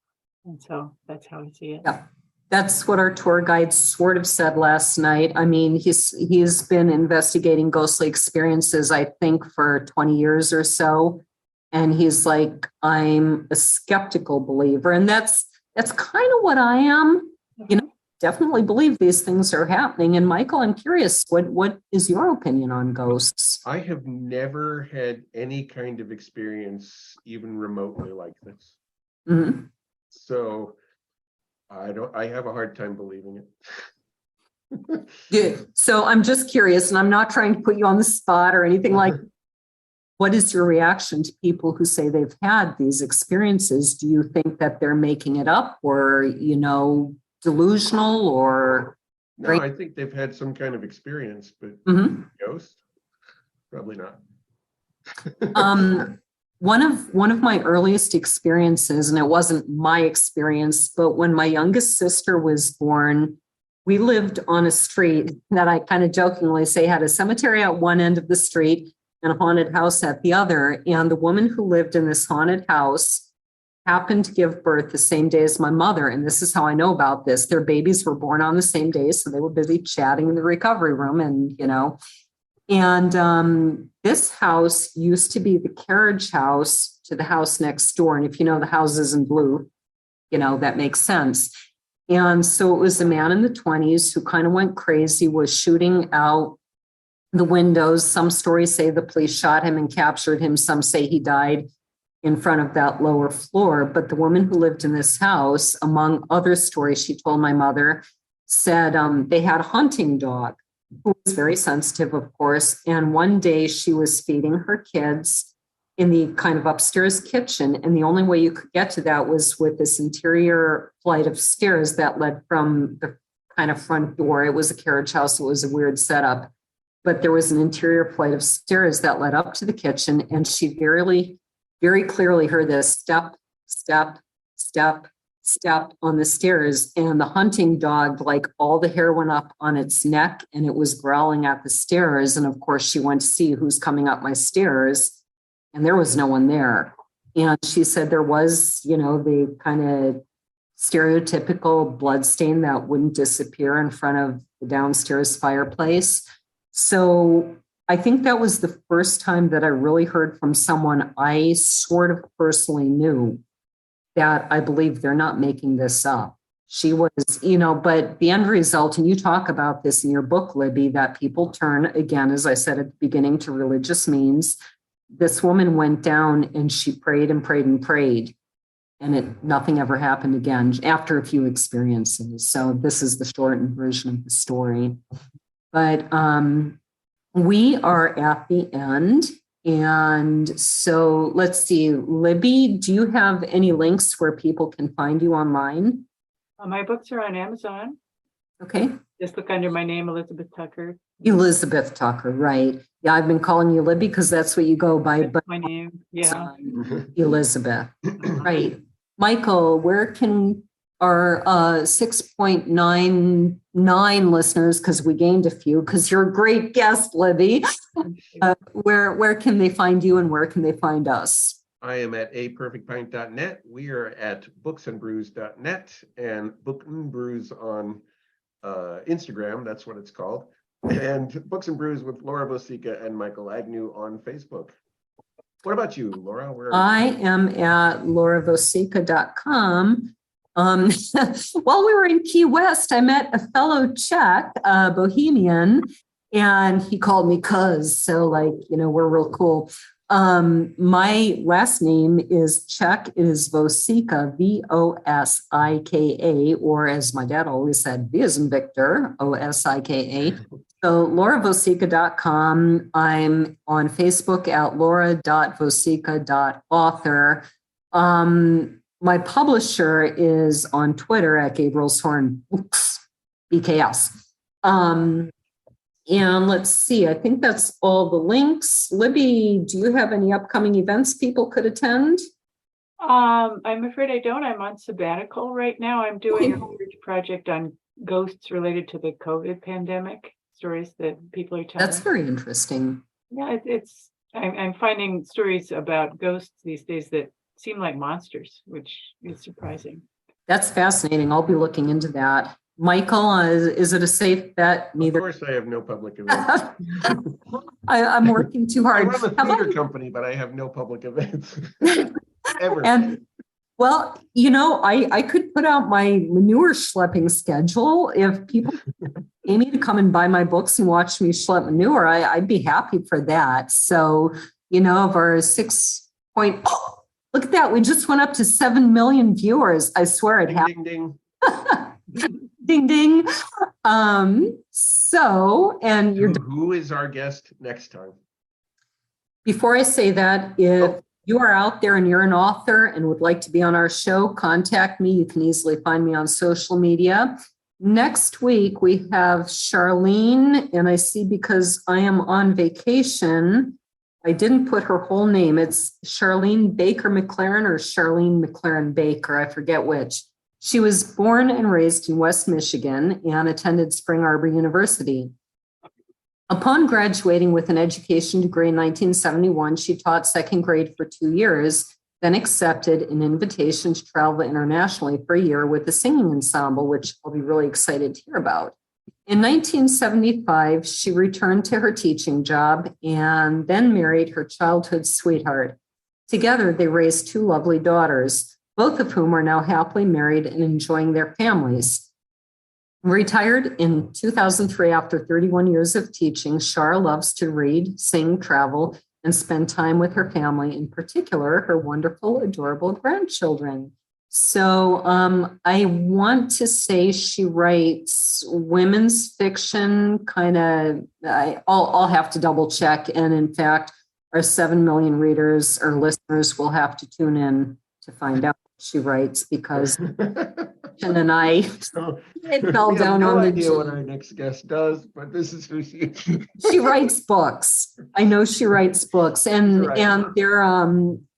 And so that's how I see it. Yeah. That's what our tour guide sort of said last night. I mean, he's been investigating ghostly experiences, I think, for 20 years or so. And he's like, I'm a skeptical believer. And that's kind of what I am. Definitely believe these things are happening. And Michael, I'm curious, what is your opinion on ghosts? I have never had any kind of experience even remotely like this. Mm-hmm. So I have a hard time believing it. Good. So I'm just curious, and I'm not trying to put you on the spot or anything like that. What is your reaction to people who say they've had these experiences? Do you think that they're making it up or, delusional or? No, I think they've had some kind of experience, but ghost? Probably not. one of my earliest experiences, and it wasn't my experience, but when my youngest sister was born, we lived on a street that I kind of jokingly say had a cemetery at one end of the street and a haunted house at the other. And the woman who lived in this haunted house happened to give birth the same day as my mother. And this is how I know about this. Their babies were born on the same day, so they were busy chatting in the recovery room, and this house used to be the carriage house to the house next door. And if you know the houses in blue, that makes sense. And so it was a man in the 20s who kind of went crazy, was shooting out the windows. Some stories say the police shot him and captured him. Some say he died in front of that lower floor. But the woman who lived in this house, among other stories she told my mother, said they had a hunting dog who was very sensitive, of course. And one day she was feeding her kids in the kind of upstairs kitchen. And the only way you could get to that was with this interior flight of stairs that led from the kind of front door. It was a carriage house. It was a weird setup. But there was an interior flight of stairs that led up to the kitchen. And she very clearly heard this step, step, step, step on the stairs, and the hunting dog, like all the hair went up on its neck and it was growling at the stairs. And of course she went to see who's coming up my stairs, and there was no one there. And she said there was, the kind of stereotypical blood stain that wouldn't disappear in front of the downstairs fireplace. So I think that was the first time that I really heard from someone I sort of personally knew that I believe they're not making this up. She was, but the end result, and you talk about this in your book, Libby, that people turn, again, as I said at the beginning, to religious means. This woman went down and she prayed and prayed and prayed, and nothing ever happened again after a few experiences. So this is the shortened version of the story. But we are at the end. And so let's see, Libby, do you have any links where people can find you online? My books are on Amazon. Okay. Just look under my name, Elizabeth Tucker. Elizabeth Tucker, right. Yeah, I've been calling you Libby because that's what you go by. But my name, yeah. Elizabeth, right. Michael, where can our 6.99 listeners, because we gained a few, because you're a great guest, Libby. Where can they find you and where can they find us? I am at aperfectpint.net. We are at booksandbrews.net and Book and Brews on Instagram. That's what it's called. And Books and Brews with Laura Vosica and Michael Agnew on Facebook. What about you, Laura? Where are you? I am at lauravosica.com. While we were in Key West, I met a fellow Czech, Bohemian, and he called me Cuz. So we're real cool. My last name is Czech. It is Vosika, Vosika, or as my dad always said, V as in Victor, Osika. So lauravosica.com. I'm on Facebook at laura.vosica.author. My publisher is on Twitter at Gabriel's Horn Books, BKS. And let's see, I think that's all the links. Libby, do you have any upcoming events people could attend? I'm afraid I don't. I'm on sabbatical right now. I'm doing a research project on ghosts related to the COVID pandemic, stories that people are telling. That's very interesting. Yeah, I'm finding stories about ghosts these days that seem like monsters, which is surprising. That's fascinating. I'll be looking into that. Michael, is it a safe bet? Neither. Of course, I have no public events. I'm working too hard. I run a theater company, but I have no public events ever. And well, I could put out my manure schlepping schedule if people pay me to come and buy my books and watch me schlep manure. I'd be happy for that. So, of our look at that. We just went up to 7 million viewers. I swear it happened. Ding, Ding, ding. ding. And who is our guest next time? Before I say that, if you are out there and you're an author and would like to be on our show, contact me. You can easily find me on social media. Next week, we have Charlene, and I see because I am on vacation, I didn't put her whole name. It's Charlene Baker McLaren or Charlene McLaren Baker. I forget which. She was born and raised in West Michigan and attended Spring Arbor University. Upon graduating with an education degree in 1971, she taught second grade for 2 years, then accepted an invitation to travel internationally for a year with the singing ensemble, which I'll be really excited to hear about. In 1975, she returned to her teaching job and then married her childhood sweetheart. Together, they raised 2 lovely daughters, both of whom are now happily married and enjoying their families. Retired in 2003 after 31 years of teaching, Char loves to read, sing, travel, and spend time with her family, in particular, her wonderful, adorable grandchildren. So I want to say she writes women's fiction, kind of, I'll have to double check. And in fact, our 7 million readers or listeners will have to tune in to find out what she writes, because Jen and I fell down on the idea what our next guest does, but this is who she is. She writes books. I know she writes books, and they're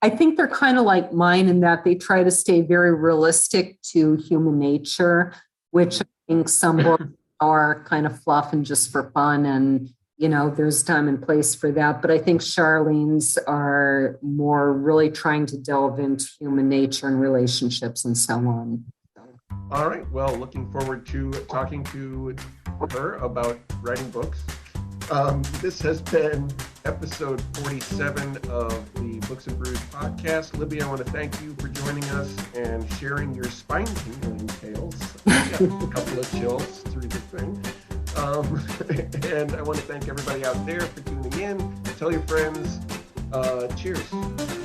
I think they're kind of like mine in that they try to stay very realistic to human nature, which I think some books are kind of fluff and just for fun, and there's time and place for that. But I think Charlene's are more really trying to delve into human nature and relationships and so on. All right. Well, looking forward to talking to her about writing books. This has been episode 47 of the Books and Brews podcast. Libby, I want to thank you for joining us and sharing your spine-tingling tales. I got a couple of chills through the thing. And I want to thank everybody out there for tuning in. Tell your friends. Cheers.